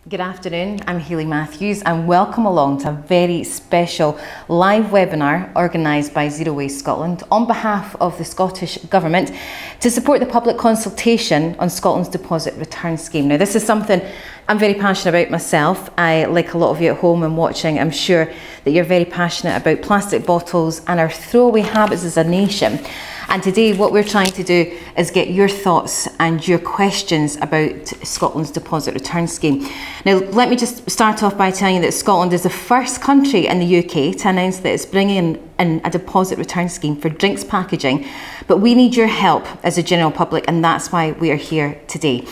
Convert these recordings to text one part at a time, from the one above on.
Good afternoon, I'm Hayley Matthews and welcome along to a very special live webinar organised by Zero Waste Scotland on behalf of the Scottish Government to support the public consultation on Scotland's deposit return scheme. Now this is something I'm very passionate about myself. Like a lot of you at home and watching, I'm sure that you're very passionate about plastic bottles and our throwaway habits as a nation. And today what we're trying to do is get your thoughts and your questions about Scotland's deposit return scheme. Now let me just start off by telling you that Scotland is the first country in the UK to announce that it's bringing in a deposit return scheme for drinks packaging, but we need your help as a general public, and that's why we are here today.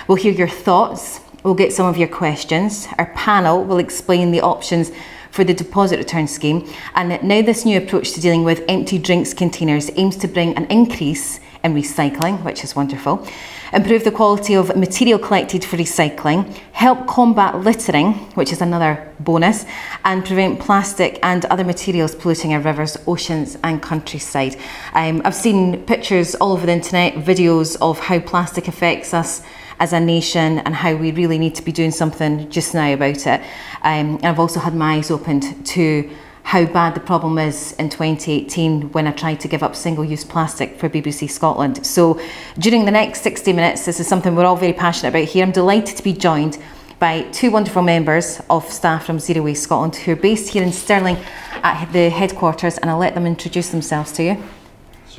We'll hear your thoughts, we'll get some of your questions, our panel will explain the options for the deposit return scheme, and now this new approach to dealing with empty drinks containers aims to bring an increase in recycling, which is wonderful, improve the quality of material collected for recycling, help combat littering, which is another bonus, and prevent plastic and other materials polluting our rivers, oceans and countryside. I've seen pictures all over the internet, videos of how plastic affects us as a nation and how we really need to be doing something just now about it. And I've also had my eyes opened to how bad the problem is in 2018 when I tried to give up single-use plastic for BBC Scotland. So during the next 60 minutes, this is something we're all very passionate about here. I'm delighted to be joined by two wonderful members of staff from Zero Waste Scotland who are based here in Stirling at the headquarters, and I'll let them introduce themselves to you.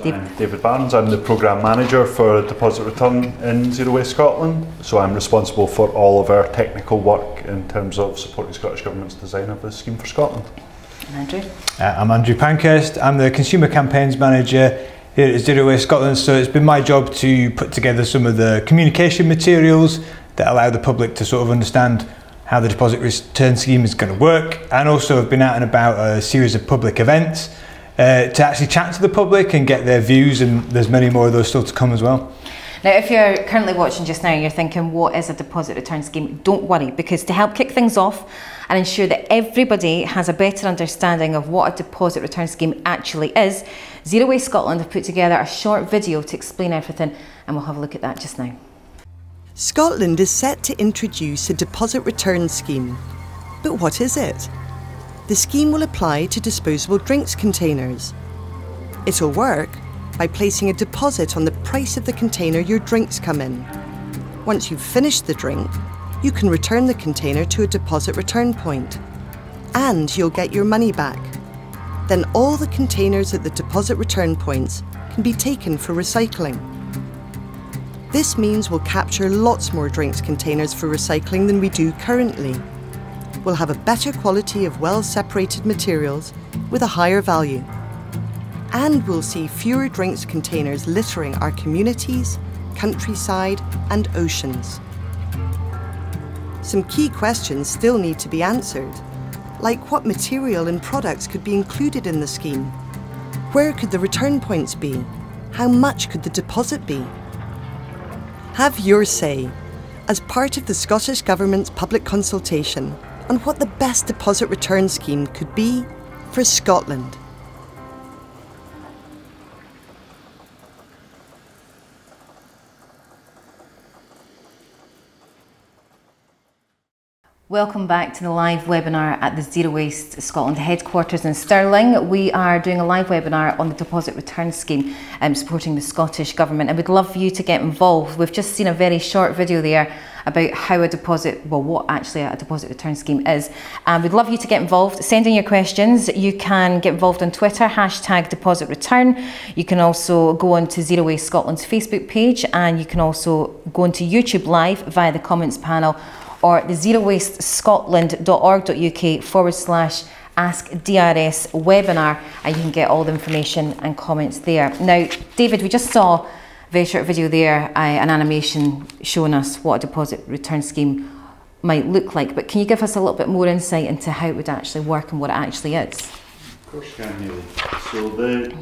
I'm David Barnes, I'm the Programme Manager for Deposit Return in Zero Waste Scotland, so I'm responsible for all of our technical work in terms of supporting Scottish Government's design of the scheme for Scotland. And Andrew? I'm Andrew Pankhurst, I'm the Consumer Campaigns Manager here at Zero Waste Scotland, so it's been my job to put together some of the communication materials that allow the public to sort of understand how the deposit return scheme is going to work, and also have been out and about a series of public events to actually chat to the public and get their views, and there's many more of those still to come as well. Now, if you're currently watching just now and you're thinking, what is a deposit return scheme? Don't worry, because to help kick things off and ensure that everybody has a better understanding of what a deposit return scheme actually is, Zero Waste Scotland have put together a short video to explain everything, and we'll have a look at that just now. Scotland is set to introduce a deposit return scheme. But what is it? The scheme will apply to disposable drinks containers. It'll work by placing a deposit on the price of the container your drinks come in. Once you've finished the drink, you can return the container to a deposit return point, and you'll get your money back. Then all the containers at the deposit return points can be taken for recycling. This means we'll capture lots more drinks containers for recycling than we do currently. We'll have a better quality of well-separated materials with a higher value. And we'll see fewer drinks containers littering our communities, countryside and oceans. Some key questions still need to be answered, like what material and products could be included in the scheme? Where could the return points be? How much could the deposit be? Have your say as part of the Scottish Government's public consultation on what the best deposit return scheme could be for Scotland. Welcome back to the live webinar at the Zero Waste Scotland headquarters in Stirling. We are doing a live webinar on the deposit return scheme supporting the Scottish Government, and we'd love for you to get involved. We've just seen a very short video there about how a deposit, well, what actually a deposit return scheme is. And we'd love you to get involved. Send in your questions. You can get involved on Twitter, #depositreturn. You can also go on to Zero Waste Scotland's Facebook page, and you can also go onto YouTube Live via the comments panel, or the zerowastescotland.org.uk/ask-DRS webinar, and you can get all the information and comments there. Now, David, we just saw a very short video there, an animation showing us what a deposit return scheme might look like, but can you give us a little bit more insight into how it would actually work and what it actually is? Of course you can, Hayley. So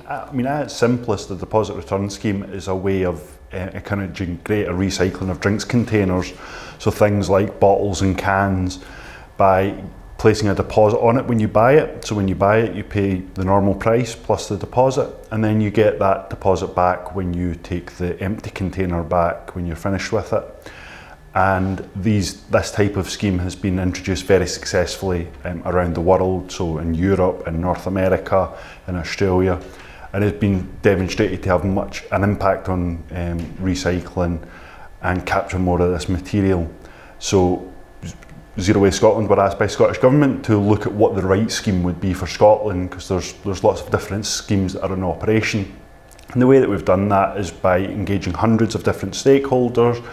at its simplest, the deposit return scheme is a way of encouraging greater recycling of drinks containers, so things like bottles and cans, by placing a deposit on it when you buy it. So when you buy it, you pay the normal price plus the deposit, and then you get that deposit back when you take the empty container back when you're finished with it. and this type of scheme has been introduced very successfully around the world, so in Europe, in North America, in Australia, and it's been demonstrated to have an impact on recycling and capture more of this material. So Zero Waste Scotland were asked by Scottish Government to look at what the right scheme would be for Scotland, because there's lots of different schemes that are in operation. And the way that we've done that is by engaging hundreds of different stakeholders,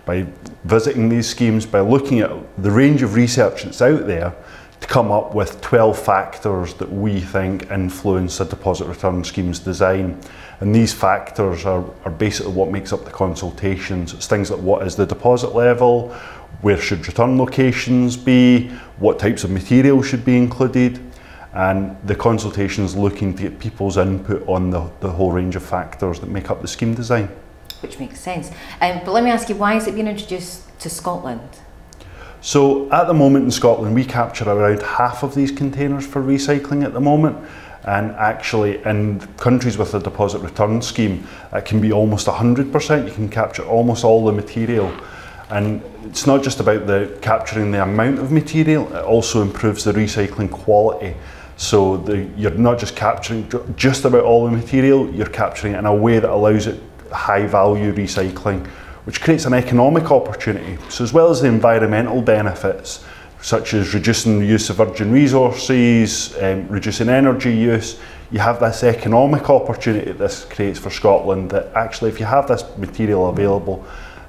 by visiting these schemes, by looking at the range of research that's out there to come up with 12 factors that we think influence a deposit return scheme's design. And these factors are basically what makes up the consultations. It's things like what is the deposit level, where should return locations be, what types of material should be included, and the consultation is looking to get people's input on the whole range of factors that make up the scheme design. Which makes sense. But let me ask you, why has it been introduced to Scotland? So at the moment in Scotland, we capture around half of these containers for recycling at the moment. And actually in countries with a deposit return scheme, it can be almost 100%. You can capture almost all the material. And it's not just about capturing the amount of material, it also improves the recycling quality. So you're not just capturing just about all the material, you're capturing it in a way that allows it high value recycling, which creates an economic opportunity. So as well as the environmental benefits, such as reducing the use of virgin resources, reducing energy use, you have this economic opportunity that this creates for Scotland, that actually if you have this material available,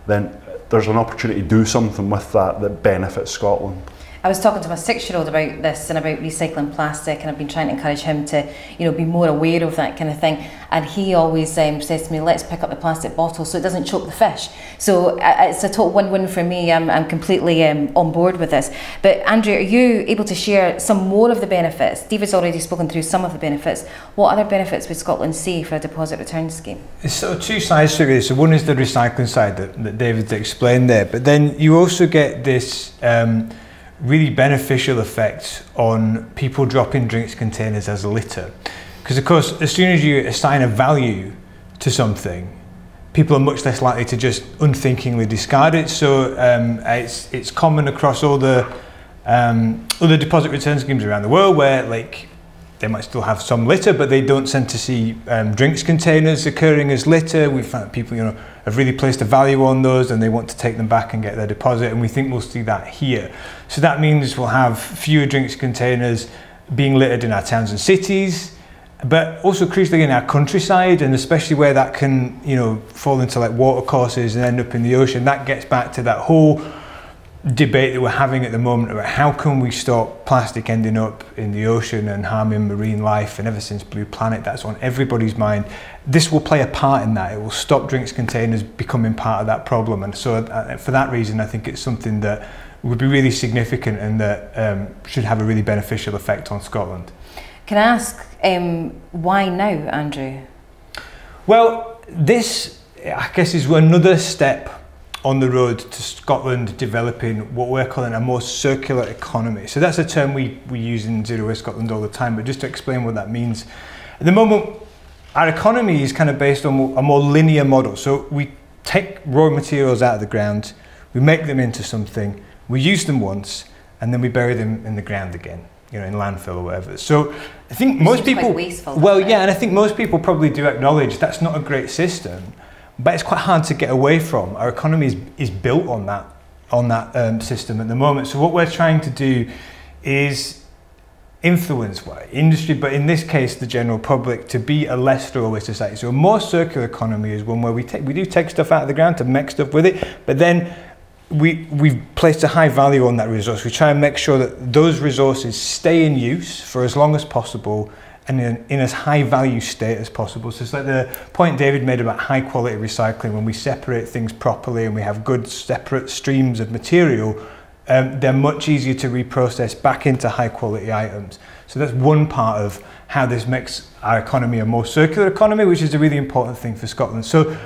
then there's an opportunity to do something with that benefits Scotland. I was talking to my 6-year-old about this and about recycling plastic, and I've been trying to encourage him to, be more aware of that kind of thing. And he always says to me, let's pick up the plastic bottle so it doesn't choke the fish. So it's a total win-win for me. I'm completely on board with this. But Andrew, are you able to share some more of the benefits? David's already spoken through some of the benefits. What other benefits would Scotland see for a deposit return scheme? There's sort of two sides to it. So one is the recycling side that David explained there, but then you also get this really beneficial effect on people dropping drinks containers as litter. Because of course, as soon as you assign a value to something, people are much less likely to just unthinkingly discard it. So it's common across all the other deposit return schemes around the world, where they might still have some litter, but they don't tend to see drinks containers occurring as litter. We found people, have really placed a value on those, and they want to take them back and get their deposit, and we think we'll see that here. So that means we'll have fewer drinks containers being littered in our towns and cities, but also crucially in our countryside, and especially where that can, fall into water courses and end up in the ocean. That gets back to that whole debate that we're having at the moment about how can we stop plastic ending up in the ocean and harming marine life. And ever since Blue Planet, that's on everybody's mind. This will play a part in that. It will stop drinks containers becoming part of that problem. And so for that reason, I think it's something that would be really significant and that should have a really beneficial effect on Scotland. Can I ask why now, Andrew? Well, this, I guess, is another step on the road to Scotland developing what we're calling a more circular economy. So that's a term we use in Zero Waste Scotland all the time, but just to explain what that means. At the moment, our economy is kind of based on a more linear model. So we take raw materials out of the ground, we make them into something, we use them once, and then we bury them in the ground again, in landfill or whatever. So I think most people, quite wasteful, well, yeah, and I think most people probably do acknowledge that's not a great system. But it's quite hard to get away from. Our economy is built on that system at the moment. So what we're trying to do is influence industry, but in this case the general public, to be a less throwaway society. So a more circular economy is one where we do take stuff out of the ground to make stuff with it, but then we've placed a high value on that resource. We try and make sure that those resources stay in use for as long as possible, and in as high value state as possible. So it's like the point David made about high quality recycling. When we separate things properly and we have good separate streams of material, they're much easier to reprocess back into high quality items. So that's one part of how this makes our economy a more circular economy, which is a really important thing for Scotland. So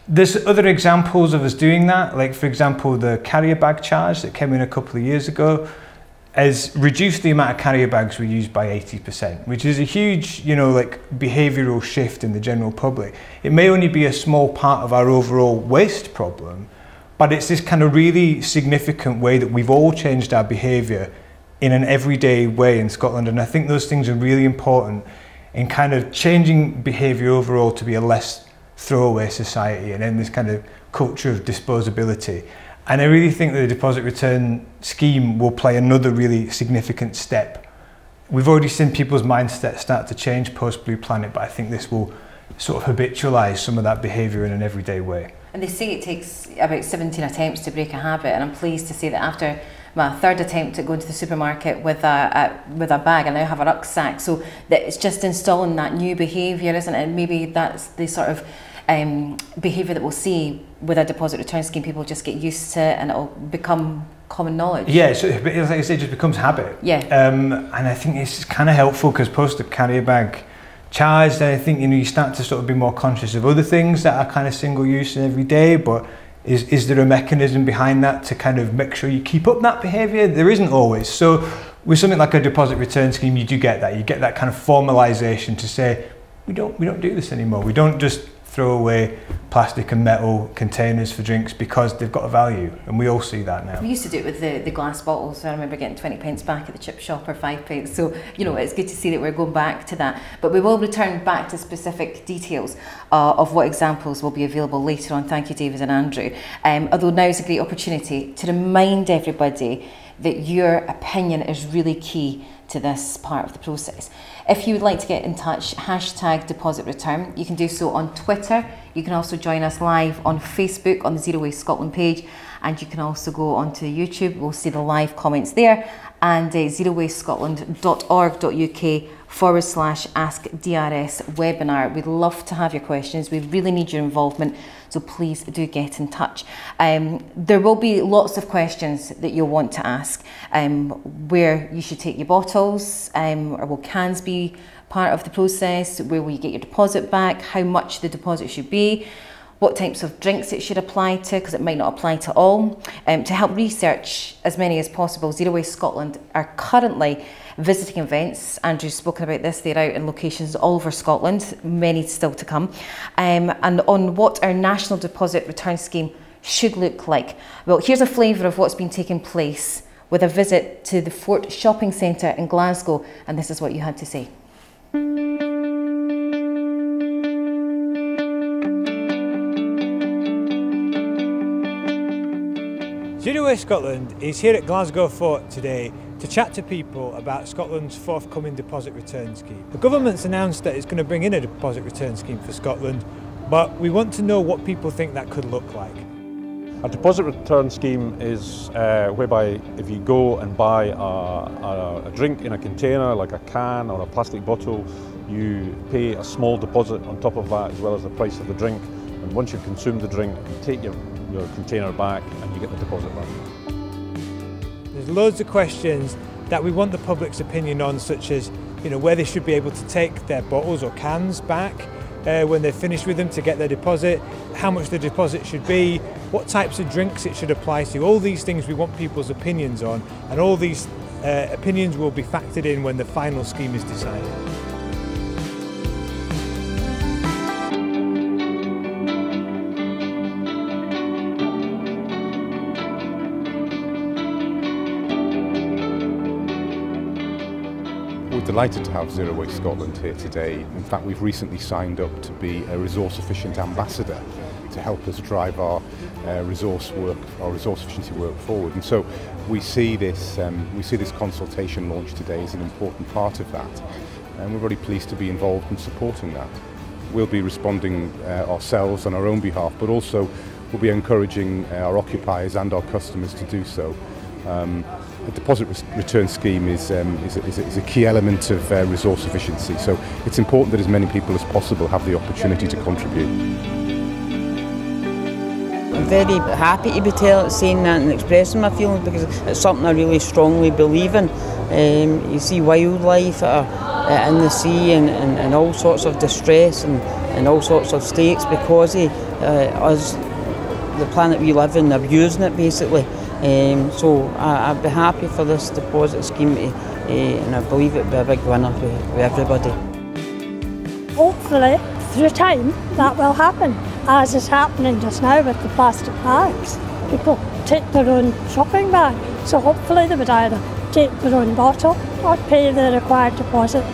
there's other examples of us doing that, like for example the carrier bag charge that came in a couple of years ago has reduced the amount of carrier bags we use by 80%, which is a huge, behavioural shift in the general public. It may only be a small part of our overall waste problem, but it's this kind of really significant way that we've all changed our behaviour in an everyday way in Scotland, and I think those things are really important in kind of changing behaviour overall to be a less throwaway society and in this kind of culture of disposability. And I really think that the deposit return scheme will play another really significant step. We've already seen people's mindsets start to change post Blue Planet, but I think this will sort of habitualise some of that behaviour in an everyday way. And they say it takes about 17 attempts to break a habit, and I'm pleased to say that after my third attempt at going to the supermarket with a bag, I now have a rucksack. So that it's just installing that new behaviour, isn't it? And maybe that's the sort of behaviour that we'll see with a deposit return scheme. People just get used to it and it'll become common knowledge. Yeah, so like I say, it just becomes habit. Yeah. And I think it's kind of helpful because post the carrier bag charged, I think, you know, you start to sort of be more conscious of other things that are kind of single use and every day, but is there a mechanism behind that to kind of make sure you keep up that behaviour? There isn't always. So with something like a deposit return scheme, you do get that. You get that kind of formalisation to say, we don't do this anymore. We don't just throw away plastic and metal containers for drinks because they've got a value, and we all see that now. We used to do it with the glass bottles. I remember getting 20 pence back at the chip shop or 5 pence. So, you know, it's good to see that we're going back to that. But we will return back to specific details of what examples will be available later on. Thank you, David and Andrew. Although now is a great opportunity to remind everybody that your opinion is really key to this part of the process. If you would like to get in touch, hashtag deposit return. You can do so on Twitter. You can also join us live on Facebook on the Zero Waste Scotland page, and you can also go onto YouTube. We'll see the live comments there, and zerowastescotland.org.uk/askdrs webinar. We'd love to have your questions. We really need your involvement, so please do get in touch. There will be lots of questions that you'll want to ask, where you should take your bottles, or will cans be part of the process, where will you get your deposit back, how much the deposit should be, what types of drinks it should apply to, because it might not apply to all. To help research as many as possible, Zero Waste Scotland are currently visiting events. Andrew's spoken about this. They're out in locations all over Scotland, many still to come, and on what our national deposit return scheme should look like. Well, here's a flavour of what's been taking place with a visit to the Fort Shopping Centre in Glasgow, and this is what you had to say. Zero Waste Scotland is here at Glasgow Fort today to chat to people about Scotland's forthcoming deposit return scheme. The government's announced that it's going to bring in a deposit return scheme for Scotland, but we want to know what people think that could look like. A deposit return scheme is whereby if you go and buy a drink in a container, like a can or a plastic bottle, you pay a small deposit on top of that as well as the price of the drink. And once you've consumed the drink, you take your container back and you get the deposit back. There's loads of questions that we want the public's opinion on, such as, you know, where they should be able to take their bottles or cans back when they're finished with them to get their deposit, how much the deposit should be, what types of drinks it should apply to. All these things we want people's opinions on, and all these opinions will be factored in when the final scheme is decided. We're delighted to have Zero Waste Scotland here today. In fact, we've recently signed up to be a resource efficient ambassador to help us drive our resource efficiency work forward. And so we see this consultation launch today as an important part of that. And we're really pleased to be involved in supporting that. We'll be responding ourselves on our own behalf, but also we'll be encouraging our occupiers and our customers to do so. The deposit return scheme is a key element of resource efficiency, so it's important that as many people as possible have the opportunity to contribute. I'm very happy to be saying that and expressing my feelings, because it's something I really strongly believe in. You see wildlife in the sea and all sorts of distress and all sorts of states because of us, the planet we live in, abusing it basically. So I'd be happy for this deposit scheme and I believe it'd be a big winner with everybody. Hopefully through time that will happen, as is happening just now with the plastic bags. people take their own shopping bag, so hopefully they would either take their own bottle or pay the required deposit.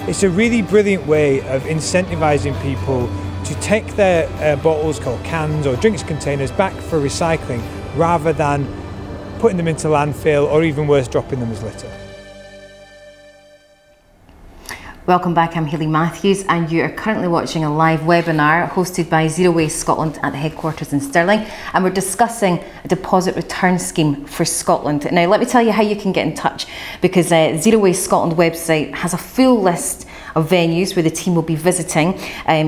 It's a really brilliant way of incentivising people to take their bottles, called cans or drinks containers, back for recycling rather than putting them into landfill or even worse, dropping them as litter. Welcome back, I'm Hayley Matthews and you are currently watching a live webinar hosted by Zero Waste Scotland at the headquarters in Stirling, and we're discussing a deposit return scheme for Scotland. Now let me tell you how you can get in touch, because Zero Waste Scotland website has a full list of venues where the team will be visiting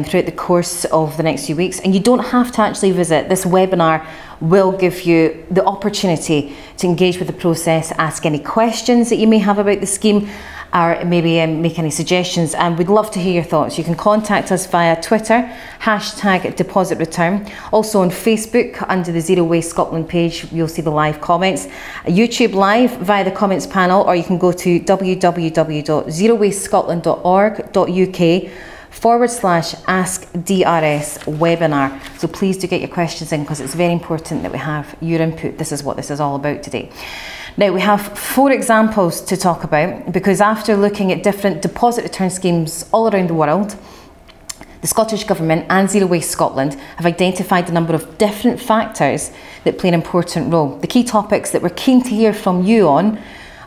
throughout the course of the next few weeks, and you don't have to actually visit. This webinar will give you the opportunity to engage with the process, ask any questions that you may have about the scheme, or maybe make any suggestions, and we'd love to hear your thoughts. You can contact us via Twitter, #depositreturn. Also on Facebook, under the Zero Waste Scotland page, you'll see the live comments. YouTube live via the comments panel, or you can go to www.zerowastescotland.org.uk/ask-DRS webinar. So please do get your questions in, because it's very important that we have your input. This is what this is all about today. Now we have 4 examples to talk about, because after looking at different deposit return schemes all around the world, the Scottish Government and Zero Waste Scotland have identified a number of different factors that play an important role. The key topics that we're keen to hear from you on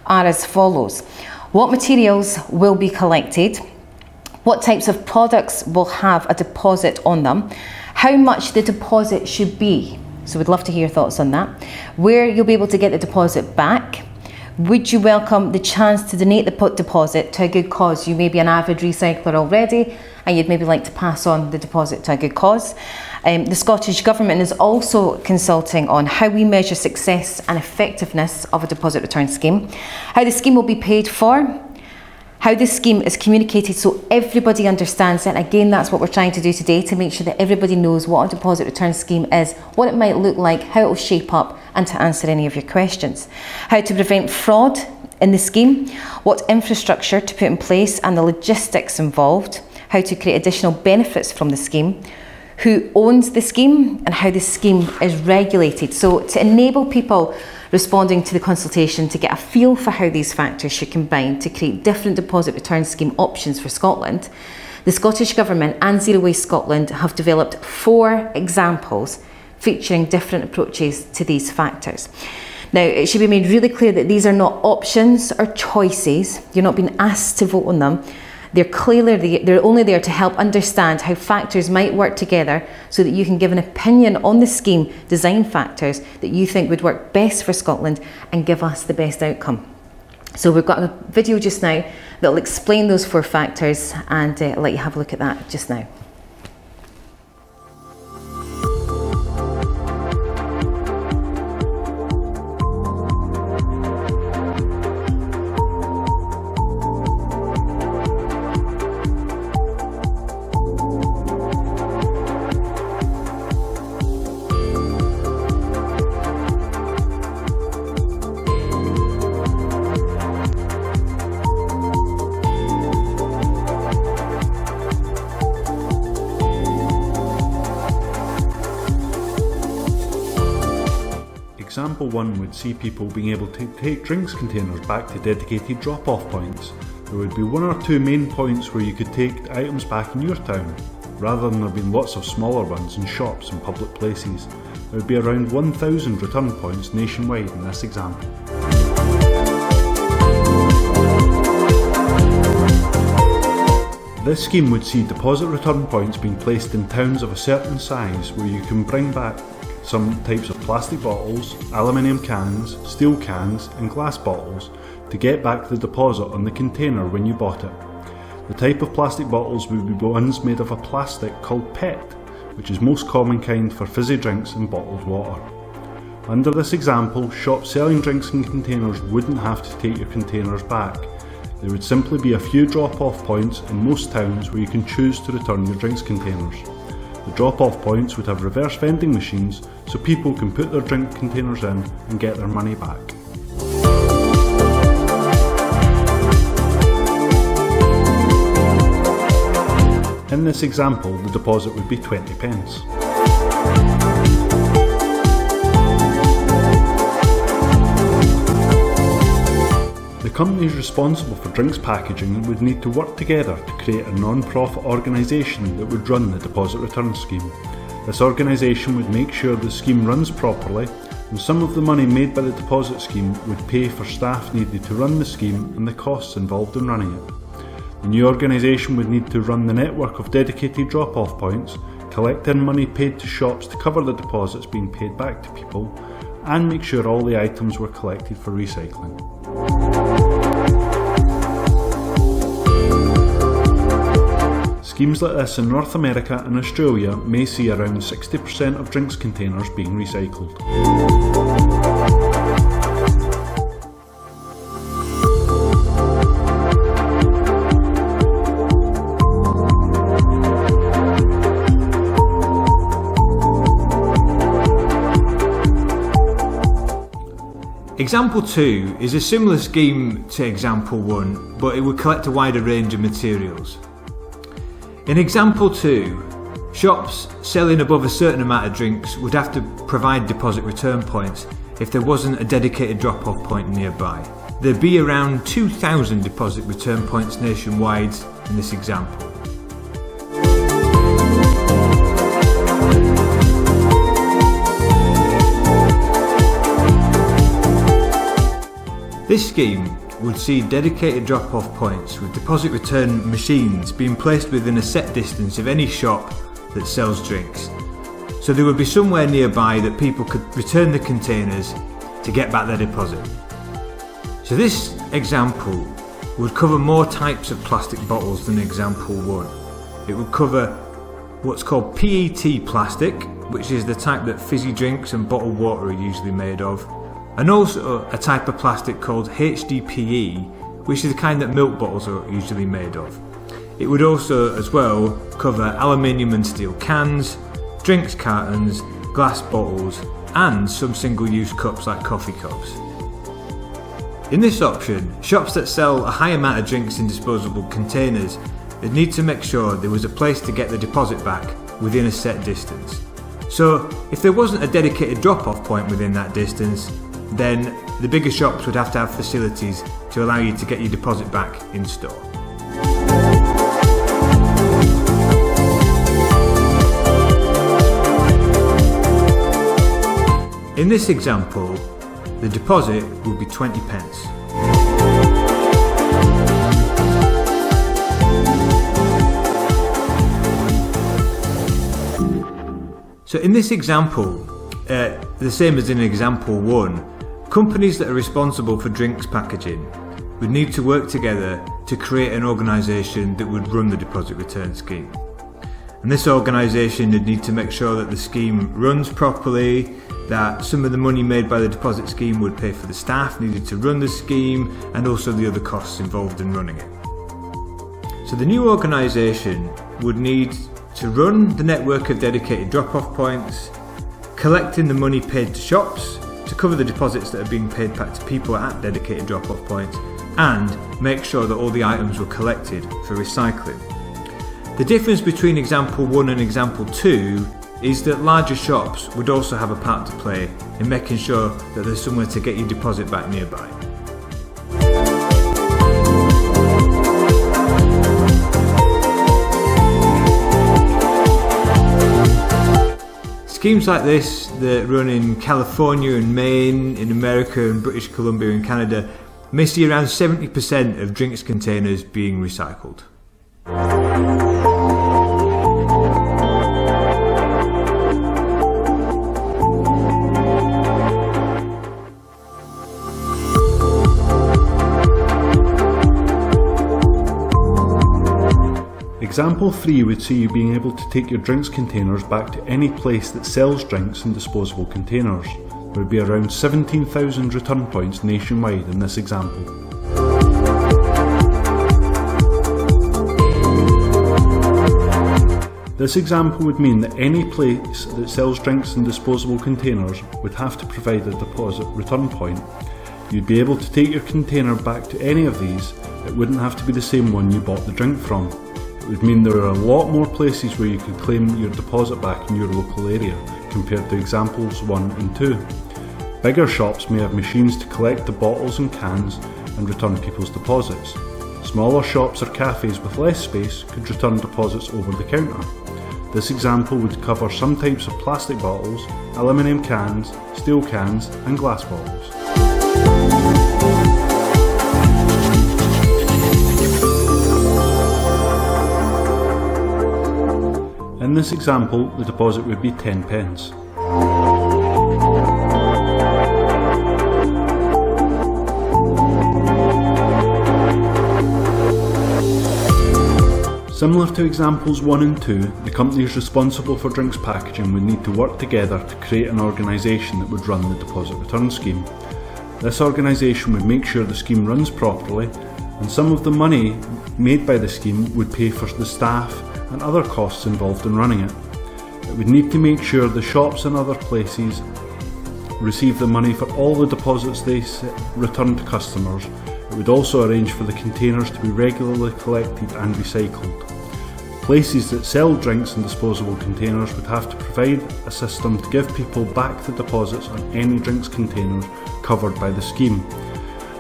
are as follows. What materials will be collected? What types of products will have a deposit on them? How much the deposit should be? So we'd love to hear your thoughts on that. Where you'll be able to get the deposit back. Would you welcome the chance to donate the deposit to a good cause? You may be an avid recycler already and you'd maybe like to pass on the deposit to a good cause. The Scottish Government is also consulting on how we measure success and effectiveness of a deposit return scheme, how the scheme will be paid for, how this scheme is communicated so everybody understands it. Again, that's what we're trying to do today, to make sure that everybody knows what a deposit return scheme is, what it might look like, how it will shape up, and to answer any of your questions. How to prevent fraud in the scheme, what infrastructure to put in place and the logistics involved, how to create additional benefits from the scheme, who owns the scheme, and how the scheme is regulated. So to enable people responding to the consultation to get a feel for how these factors should combine to create different deposit return scheme options for Scotland, the Scottish Government and Zero Waste Scotland have developed 4 examples featuring different approaches to these factors. Now, it should be made really clear that these are not options or choices. You're not being asked to vote on them. They're only there to help understand how factors might work together so that you can give an opinion on the scheme design factors that you think would work best for Scotland and give us the best outcome. So we've got a video just now that will explain those 4 factors, and I'll let you have a look at that just now. Example 1 would see people being able to take drinks containers back to dedicated drop-off points. There would be 1 or 2 main points where you could take items back in your town, rather than there being lots of smaller ones in shops and public places. There would be around 1,000 return points nationwide in this example. This scheme would see deposit return points being placed in towns of a certain size where you can bring back some types of plastic bottles, aluminium cans, steel cans and glass bottles to get back the deposit on the container when you bought it. The type of plastic bottles would be ones made of a plastic called PET, which is most common kind for fizzy drinks and bottled water. Under this example, shops selling drinks in containers wouldn't have to take your containers back. There would simply be a few drop-off points in most towns where you can choose to return your drinks containers. The drop-off points would have reverse vending machines so people can put their drink containers in and get their money back. In this example, the deposit would be 20 pence. companies responsible for drinks packaging would need to work together to create a non-profit organisation that would run the deposit return scheme. This organisation would make sure the scheme runs properly, and some of the money made by the deposit scheme would pay for staff needed to run the scheme and the costs involved in running it. The new organisation would need to run the network of dedicated drop-off points, collect in money paid to shops to cover the deposits being paid back to people, and make sure all the items were collected for recycling. Schemes like this in North America and Australia may see around 60% of drinks containers being recycled. Example 2 is a similar scheme to example 1, but it would collect a wider range of materials. In example 2, shops selling above a certain amount of drinks would have to provide deposit return points if there wasn't a dedicated drop-off point nearby. There'd be around 2,000 deposit return points nationwide in this example. This scheme would see dedicated drop-off points with deposit return machines being placed within a set distance of any shop that sells drinks. So there would be somewhere nearby that people could return the containers to get back their deposit. So this example would cover more types of plastic bottles than example 1. It would cover what's called PET plastic, which is the type that fizzy drinks and bottled water are usually made of, and also a type of plastic called HDPE, which is the kind that milk bottles are usually made of. It would also as well cover aluminium and steel cans, drinks cartons, glass bottles, and some single-use cups like coffee cups. In this option, shops that sell a high amount of drinks in disposable containers would need to make sure there was a place to get the deposit back within a set distance. So if there wasn't a dedicated drop-off point within that distance, then the bigger shops would have to have facilities to allow you to get your deposit back in store. In this example, the deposit would be 20 pence. So in this example, the same as in example 1, companies that are responsible for drinks packaging would need to work together to create an organisation that would run the deposit return scheme. And this organisation would need to make sure that the scheme runs properly, that some of the money made by the deposit scheme would pay for the staff needed to run the scheme, and also the other costs involved in running it. So the new organisation would need to run the network of dedicated drop-off points, collecting the money paid to shops, to cover the deposits that are being paid back to people at dedicated drop-off points, and make sure that all the items were collected for recycling. The difference between example 1 and example 2 is that larger shops would also have a part to play in making sure that there's somewhere to get your deposit back nearby. Schemes like this that run in California and Maine, in America and British Columbia and Canada may see around 70% of drinks containers being recycled. Example 3 would see you being able to take your drinks containers back to any place that sells drinks in disposable containers. There would be around 17,000 return points nationwide in this example. This example would mean that any place that sells drinks in disposable containers would have to provide a deposit return point. You'd be able to take your container back to any of these. It wouldn't have to be the same one you bought the drink from. It would mean there are a lot more places where you could claim your deposit back in your local area compared to examples 1 and 2. Bigger shops may have machines to collect the bottles and cans, and return people's deposits. Smaller shops or cafes with less space could return deposits over the counter. This example would cover some types of plastic bottles, aluminium cans, steel cans and glass bottles. In this example, the deposit would be 10 pence. Similar to examples 1 and 2, the companies responsible for drinks packaging would need to work together to create an organisation that would run the deposit return scheme. This organisation would make sure the scheme runs properly, and some of the money made by the scheme would pay for the staff and other costs involved in running it. It would need to make sure the shops and other places receive the money for all the deposits they return to customers. It would also arrange for the containers to be regularly collected and recycled. Places that sell drinks in disposable containers would have to provide a system to give people back the deposits on any drinks containers covered by the scheme.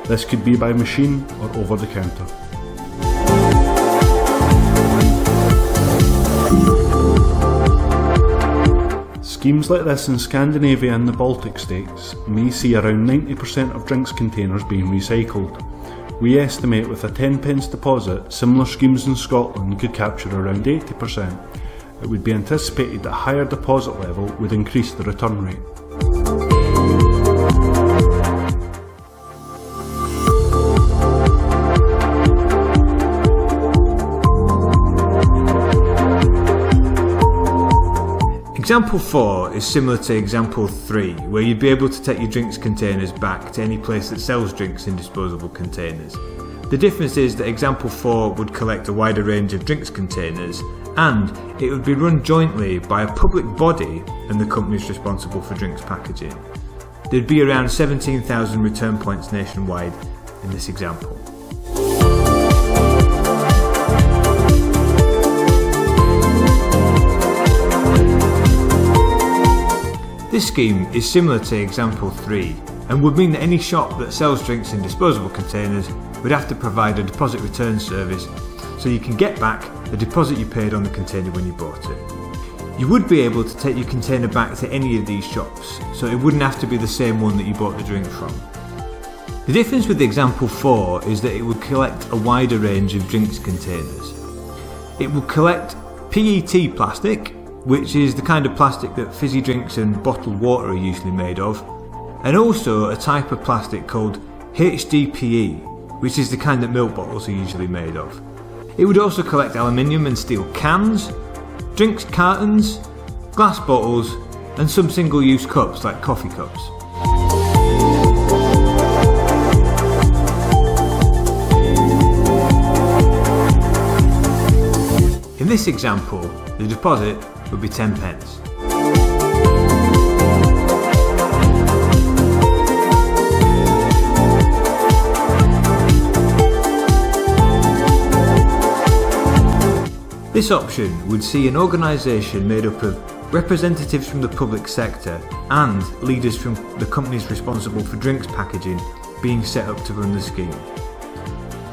This could be by machine or over the counter. Schemes like this in Scandinavia and the Baltic states may see around 90% of drinks containers being recycled. We estimate with a 10 pence deposit, similar schemes in Scotland could capture around 80%. It would be anticipated that a higher deposit level would increase the return rate. Example 4 is similar to example 3, where you'd be able to take your drinks containers back to any place that sells drinks in disposable containers. The difference is that example 4 would collect a wider range of drinks containers, and it would be run jointly by a public body and the companies responsible for drinks packaging. There'd be around 17,000 return points nationwide in this example. This scheme is similar to example 3 and would mean that any shop that sells drinks in disposable containers would have to provide a deposit return service so you can get back the deposit you paid on the container when you bought it. You would be able to take your container back to any of these shops, so it wouldn't have to be the same one that you bought the drink from. The difference with example 4 is that it would collect a wider range of drinks containers. It will collect PET plastic, which is the kind of plastic that fizzy drinks and bottled water are usually made of, and also a type of plastic called HDPE, which is the kind that milk bottles are usually made of. It would also collect aluminium and steel cans, drinks cartons, glass bottles, and some single-use cups like coffee cups. In this example, the deposit would be 10 pence. This option would see an organisation made up of representatives from the public sector and leaders from the companies responsible for drinks packaging being set up to run the scheme.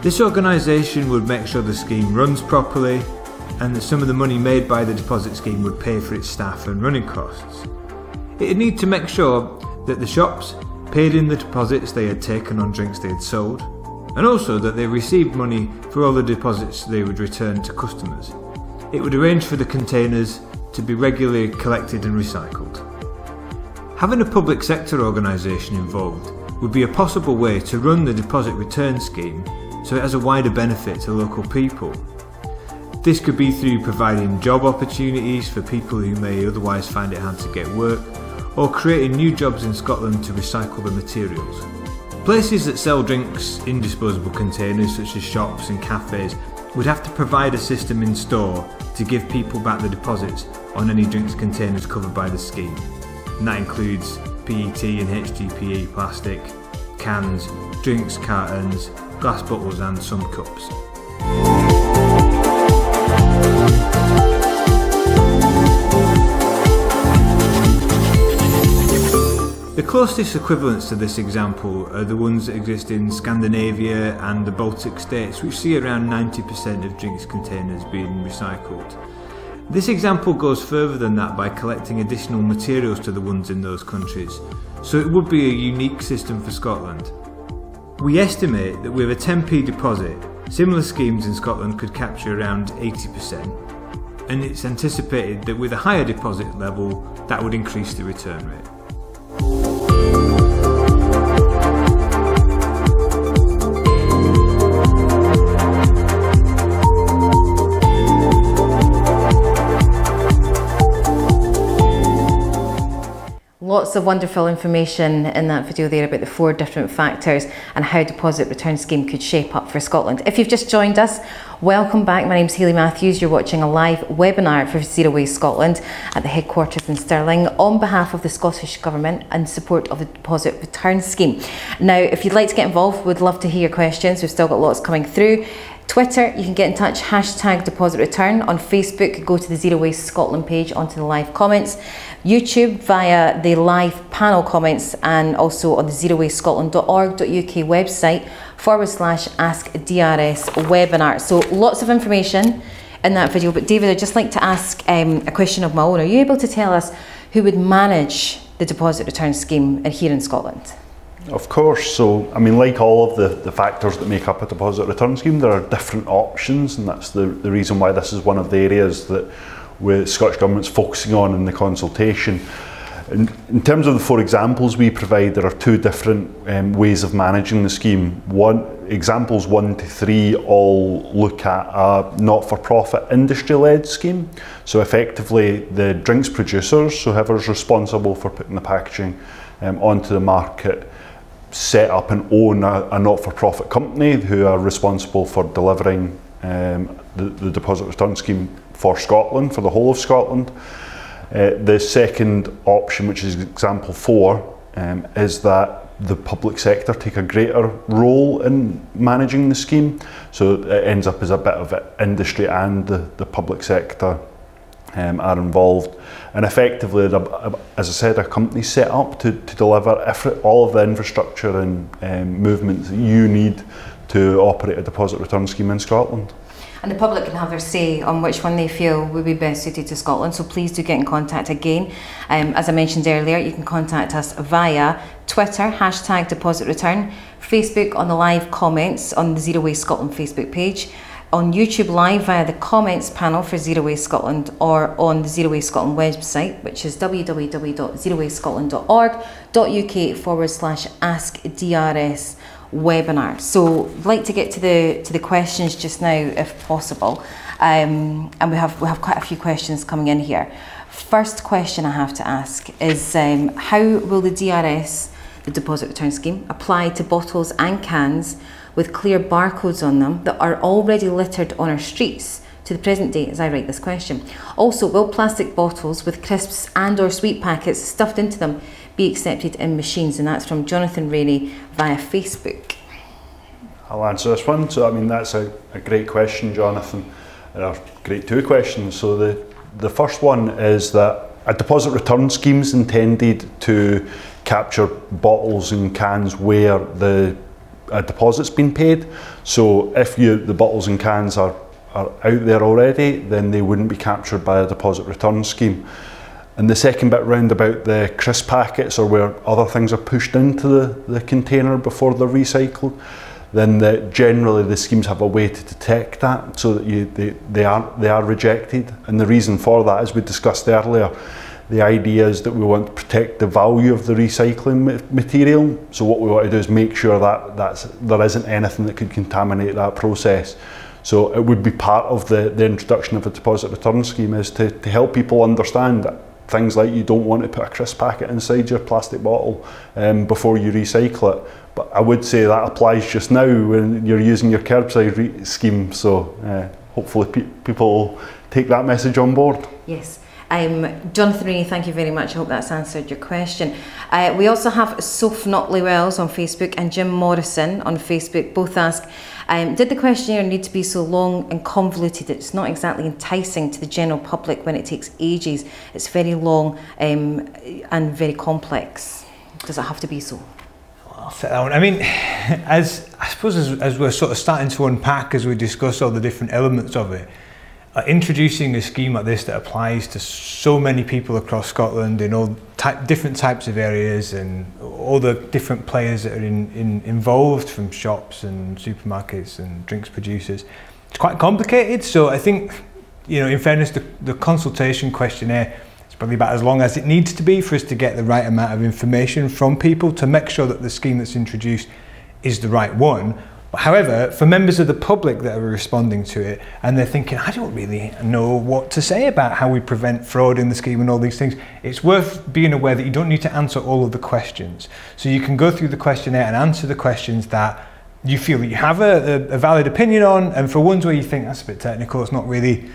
This organisation would make sure the scheme runs properly and that some of the money made by the deposit scheme would pay for its staff and running costs. It would need to make sure that the shops paid in the deposits they had taken on drinks they had sold, and also that they received money for all the deposits they would return to customers. It would arrange for the containers to be regularly collected and recycled. Having a public sector organisation involved would be a possible way to run the deposit return scheme so it has a wider benefit to local people. This could be through providing job opportunities for people who may otherwise find it hard to get work, or creating new jobs in Scotland to recycle the materials. Places that sell drinks in disposable containers, such as shops and cafes, would have to provide a system in store to give people back the deposits on any drinks containers covered by the scheme. And that includes PET and HDPE plastic, cans, drinks cartons, glass bottles and some cups. The closest equivalents to this example are the ones that exist in Scandinavia and the Baltic states, which see around 90% of drinks containers being recycled. This example goes further than that by collecting additional materials to the ones in those countries, so it would be a unique system for Scotland. We estimate that with a 10p deposit, similar schemes in Scotland could capture around 80%, and it's anticipated that with a higher deposit level, that would increase the return rate. Lots of wonderful information in that video there about the 4 different factors and how deposit return scheme could shape up for Scotland. If you've just joined us, welcome back. My name's Hayley Matthews. You're watching a live webinar for Zero Waste Scotland at the headquarters in Stirling on behalf of the Scottish Government in support of the deposit return scheme. Now, if you'd like to get involved, we'd love to hear your questions. We've still got lots coming through. Twitter, you can get in touch, hashtag deposit return. On Facebook, go to the Zero Waste Scotland page onto the live comments. YouTube via the live panel comments, and also on the zerowastescotland.org.uk website /ask-DRS webinar. So lots of information in that video. But David, I'd just like to ask a question of my own. Are you able to tell us who would manage the deposit return scheme here in Scotland? Of course. So, I mean, like all of the factors that make up a deposit return scheme, there are different options, and that's the reason why this is one of the areas that the Scottish Government's focusing on in the consultation. In terms of the 4 examples we provide, there are 2 different ways of managing the scheme. Examples 1 to 3 all look at a not-for-profit industry-led scheme. So effectively the drinks producers, so whoever's responsible for putting the packaging onto the market, set up and own a not-for-profit company who are responsible for delivering the deposit return scheme for Scotland, for the whole of Scotland. The second option, which is example 4, is that the public sector take a greater role in managing the scheme. So it ends up as a bit of industry and the public sector are involved. And effectively, as I said, a company set up to deliver all of the infrastructure and movements that you need to operate a deposit return scheme in Scotland. And the public can have their say on which one they feel would be best suited to Scotland, so please do get in contact again. As I mentioned earlier, you can contact us via Twitter, hashtag deposit return, Facebook on the live comments on the Zero Waste Scotland Facebook page, on YouTube live via the comments panel for Zero Waste Scotland, or on the Zero Waste Scotland website, which is www.zerowastescotland.org.uk /ask-DRS webinar. So I'd like to get to the questions just now if possible, and we have quite a few questions coming in here. First question I have to ask is how will the DRS, the deposit return scheme, apply to bottles and cans with clear barcodes on them that are already littered on our streets to the present day as I write this question? Also, will plastic bottles with crisps and or sweet packets stuffed into them be accepted in machines? And that's from Jonathan Rainey via Facebook. I'll answer this one. So I mean, that's a great question, Jonathan. Great 2 questions. So the first one is that a deposit return scheme is intended to capture bottles and cans where a deposit's been paid. So if the bottles and cans are out there already, then they wouldn't be captured by a deposit return scheme. And the second bit round about the crisp packets, or where other things are pushed into the container before they're recycled, then generally the schemes have a way to detect that, so that they are rejected. And the reason for that, as we discussed earlier, the idea is that we want to protect the value of the recycling material. So what we want to do is make sure that there isn't anything that could contaminate that process. So it would be part of the introduction of a deposit return scheme, is to help people understand that things like you don't want to put a crisp packet inside your plastic bottle before you recycle it. But I would say that applies just now when you're using your curbside scheme. So hopefully people will take that message on board. Yes. Jonathan Rainey, thank you very much. I hope that's answered your question. We also have Soph Notley Wells on Facebook and Jim Morrison on Facebook. Both ask, did the questionnaire need to be so long and convoluted? It's not exactly enticing to the general public when it takes ages. It's very long and very complex. does it have to be so? I mean, I suppose as we're sort of starting to unpack, as we discuss all the different elements of it, introducing a scheme like this that applies to so many people across Scotland in all different types of areas and all the different players that are involved, from shops and supermarkets and drinks producers, it's quite complicated. So I think, you know, in fairness, the consultation questionnaire is probably about as long as it needs to be for us to get the right amount of information from people to make sure that the scheme that's introduced is the right one. However, for members of the public that are responding to it and they're thinking, I don't really know what to say about how we prevent fraud in the scheme and all these things, it's worth being aware that you don't need to answer all of the questions. So you can go through the questionnaire and answer the questions that you feel that you have a valid opinion on, and for ones where you think that's a bit technical, it's not really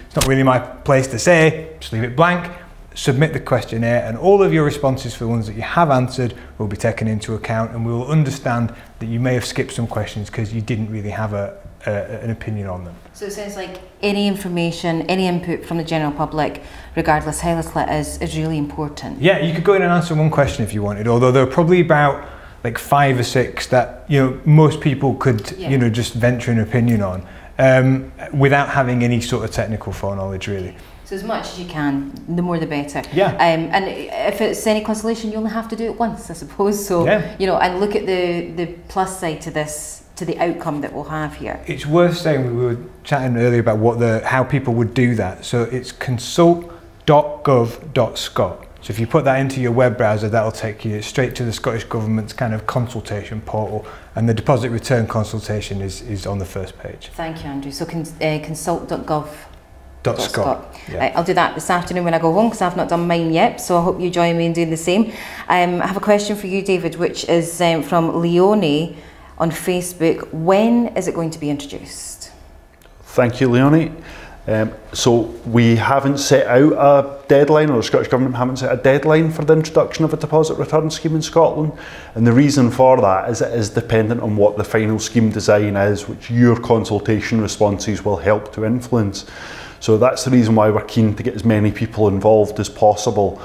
my place to say, just leave it blank. Submit the questionnaire, and all of your responses for the ones that you have answered will be taken into account, and we will understand that you may have skipped some questions because you didn't really have an opinion on them. So it sounds like any information, any input from the general public, regardless how little it is really important. Yeah, you could go in and answer one question if you wanted, although there are probably about like 5 or 6 that, you know, most people could, you know, just venture an opinion on without having any sort of technical foreknowledge, really. So as much as you can, the more the better. Yeah. And if it's any consolation, you only have to do it once, I suppose. So, you know, and look at the plus side to this, to the outcome that we'll have here. It's worth saying, we were chatting earlier about how people would do that. So it's consult.gov.scot. So if you put that into your web browser, that'll take you straight to the Scottish Government's kind of consultation portal, and the deposit return consultation is on the first page. Thank you, Andrew. So consult.gov.scot. Yeah. Right, I'll do that this afternoon when I go home, because I've not done mine yet, so I hope you join me in doing the same. I have a question for you, David, which is from Leonie on Facebook. When is it going to be introduced? Thank you, Leonie. So we haven't set out a deadline, or the Scottish Government haven't set a deadline for the introduction of a deposit return scheme in Scotland, and the reason for that is it is dependent on what the final scheme design is, which your consultation responses will help to influence. So that's the reason why we're keen to get as many people involved as possible.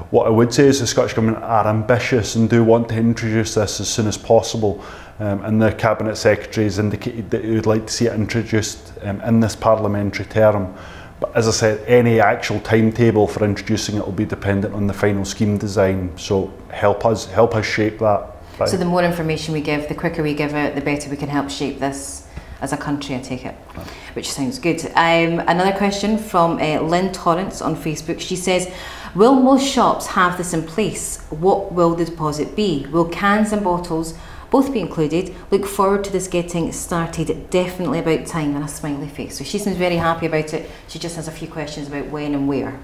What I would say is the Scottish Government are ambitious and do want to introduce this as soon as possible. And the Cabinet Secretary has indicated that he would like to see it introduced in this parliamentary term. But as I said, any actual timetable for introducing it will be dependent on the final scheme design. So help us shape that. Right. So the more information we give, the quicker we give it, the better we can help shape this as a country, I take it, which sounds good. Another question from Lynn Torrance on Facebook. She says, will most shops have this in place? What will the deposit be? Will cans and bottles both be included? Look forward to this getting started. Definitely about time, and a smiley face. So she seems very happy about it. She just has a few questions about when and where.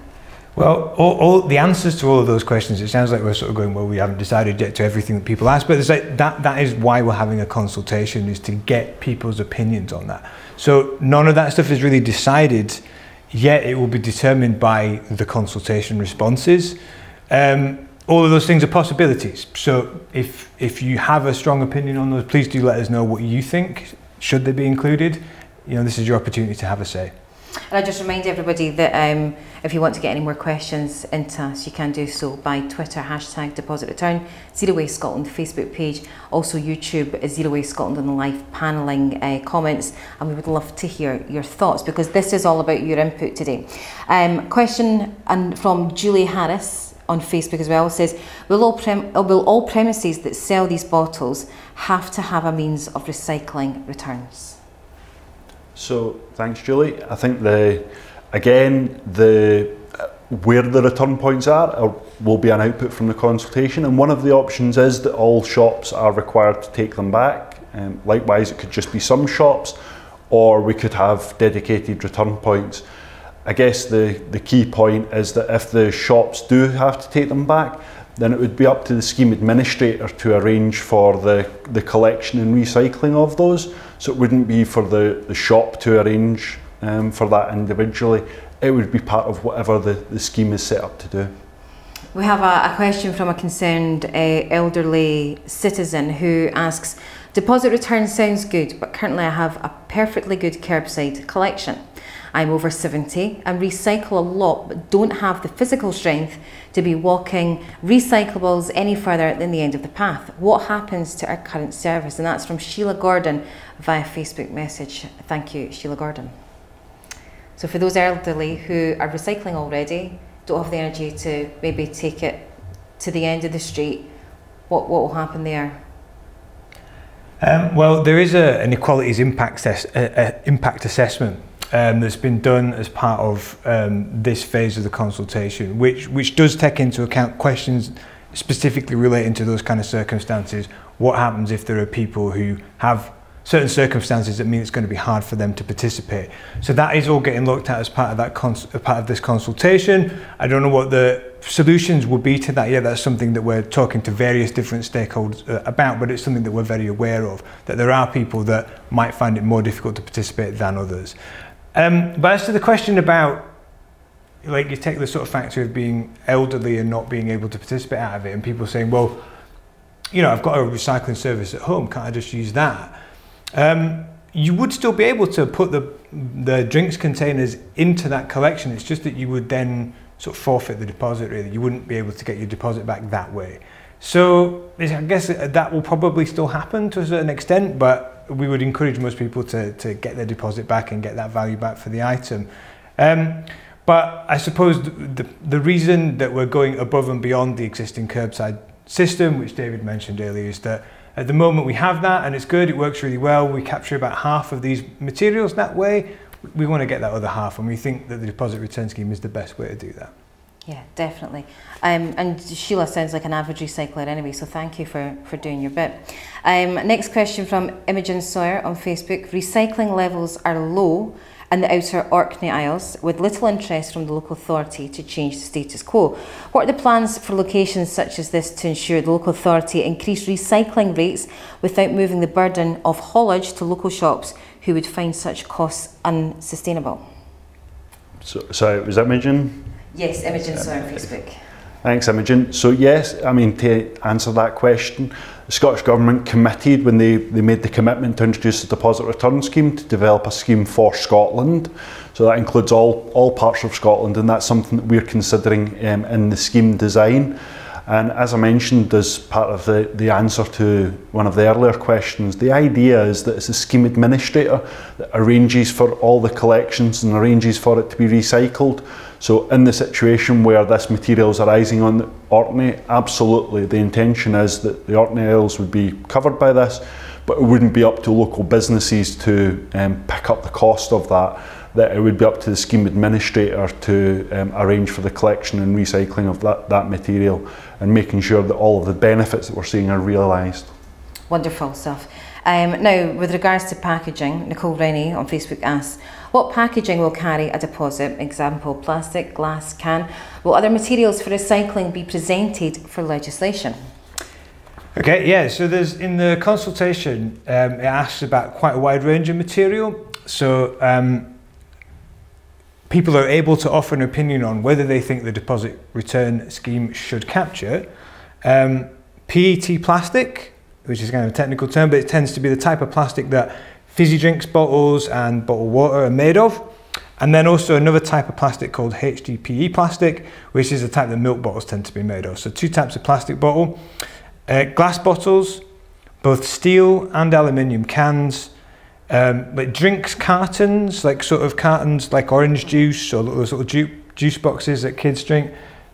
Well, all the answers to all of those questions, it sounds like we're sort of going, well, we haven't decided yet to everything that people ask, but it's like that is why we're having a consultation, is to get people's opinions on that. So none of that stuff is really decided yet. It will be determined by the consultation responses. All of those things are possibilities. So if you have a strong opinion on those, please do let us know what you think. Should they be included? You know, this is your opportunity to have a say. And I just remind everybody that if you want to get any more questions into us, you can do so by Twitter, #depositreturn, Zero Waste Scotland Facebook page, also YouTube, Zero Waste Scotland on the live panelling comments, and we would love to hear your thoughts, because this is all about your input today. Question from Julie Harris on Facebook as well says, will all premises that sell these bottles have to have a means of recycling returns? So thanks, Julie. I think where the return points are will be an output from the consultation, and one of the options is that all shops are required to take them back. Likewise, it could just be some shops, or we could have dedicated return points. I guess the key point is that if the shops do have to take them back, then it would be up to the scheme administrator to arrange for the collection and recycling of those. So it wouldn't be for the shop to arrange for that individually. It would be part of whatever the scheme is set up to do. We have a question from a concerned elderly citizen who asks, deposit return sounds good, but currently I have a perfectly good curbside collection. I'm over 70 and recycle a lot but don't have the physical strength to be walking recyclables any further than the end of the path. What happens to our current service? And that's from Sheila Gordon via Facebook message. Thank you, Sheila Gordon. So for those elderly who are recycling already, don't have the energy to maybe take it to the end of the street, what will happen there? Well, there is an equalities impact assessment that's been done as part of this phase of the consultation, which does take into account questions specifically relating to those kind of circumstances. What happens if there are people who have certain circumstances that mean it's going to be hard for them to participate? So that is all getting looked at as part of that part of this consultation. I don't know what the solutions will be to that yet. That's something that we're talking to various different stakeholders about, but it's something that we're very aware of, that there are people that might find it more difficult to participate than others. But as to the question about, like, you take the sort of factor of being elderly and not being able to participate out of it, and people saying, well, you know, I've got a recycling service at home, can't I just use that? You would still be able to put the drinks containers into that collection. It's just that you would then sort of forfeit the deposit, really. You wouldn't be able to get your deposit back that way. So I guess that will probably still happen to a certain extent, but we would encourage most people to get their deposit back and get that value back for the item. But I suppose the reason that we're going above and beyond the existing curbside system, which David mentioned earlier, is that at the moment we have that and it's good, it works really well. We capture about half of these materials that way. We want to get that other half, and we think that the deposit return scheme is the best way to do that. Yeah, definitely. And Sheila sounds like an average recycler anyway, so thank you for doing your bit. Next question from Imogen Sawyer on Facebook. Recycling levels are low in the outer Orkney Isles, with little interest from the local authority to change the status quo. What are the plans for locations such as this to ensure the local authority increase recycling rates without moving the burden of haulage to local shops who would find such costs unsustainable? So was that Imogen? Yes, Imogen Sawyer on Facebook. Thanks, Imogen. So yes, I mean, to answer that question, the Scottish Government committed when they made the commitment to introduce the deposit return scheme to develop a scheme for Scotland. So that includes all parts of Scotland, and that's something that we're considering in the scheme design. And as I mentioned as part of the answer to one of the earlier questions, the idea is that it's a scheme administrator that arranges for all the collections and arranges for it to be recycled. So in the situation where this material is arising on the Orkney, absolutely the intention is that the Orkney Isles would be covered by this, but it wouldn't be up to local businesses to pick up the cost of that. That it would be up to the scheme administrator to arrange for the collection and recycling of that material and making sure that all of the benefits that we're seeing are realised. Wonderful stuff. Now, with regards to packaging, Nicole Rennie on Facebook asks, what packaging will carry a deposit? Example, plastic, glass, can. Will other materials for recycling be presented for legislation? Okay, yeah, so there's in the consultation, it asks about quite a wide range of material. So people are able to offer an opinion on whether they think the deposit return scheme should capture PET plastic, which is kind of a technical term, but it tends to be the type of plastic that fizzy drinks bottles and bottled water are made of. And then also another type of plastic called HDPE plastic, which is the type that milk bottles tend to be made of. So two types of plastic bottle. Glass bottles, both steel and aluminium cans, like drinks cartons, like sort of cartons like orange juice or those little juice boxes that kids drink,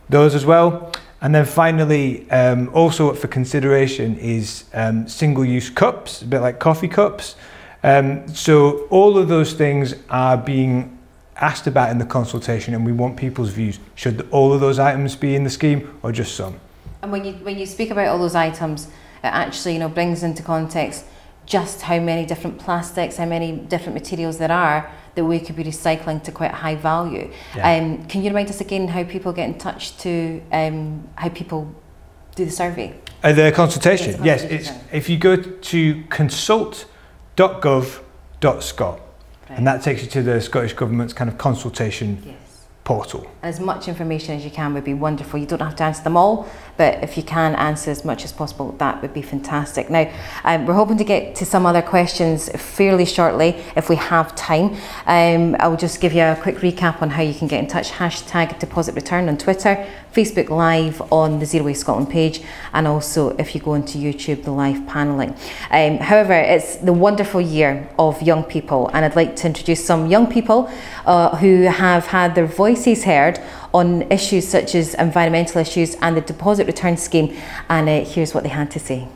those as well. And then finally, also up for consideration is single-use cups, a bit like coffee cups. So all of those things are being asked about in the consultation, and we want people's views. Should all of those items be in the scheme or just some? And when you speak about all those items, it actually brings into context just how many different plastics, how many different materials there are that we could be recycling to quite high value. Yeah. Can you remind us again how people get in touch to how people do the survey? The consultation, yes. It's, if you go to consult.gov.scot, right, and that takes you to the Scottish Government's kind of consultation portal. And as much information as you can would be wonderful. You don't have to answer them all, but if you can answer as much as possible, that would be fantastic. Now, we're hoping to get to some other questions fairly shortly if we have time. I'll just give you a quick recap on how you can get in touch. Hashtag deposit return on Twitter, Facebook Live on the Zero Waste Scotland page, and also if you go onto YouTube, the live panelling. However, it's the wonderful year of young people, and I'd like to introduce some young people who have had their voices heard on issues such as environmental issues and the deposit return scheme, and here's what they had to say.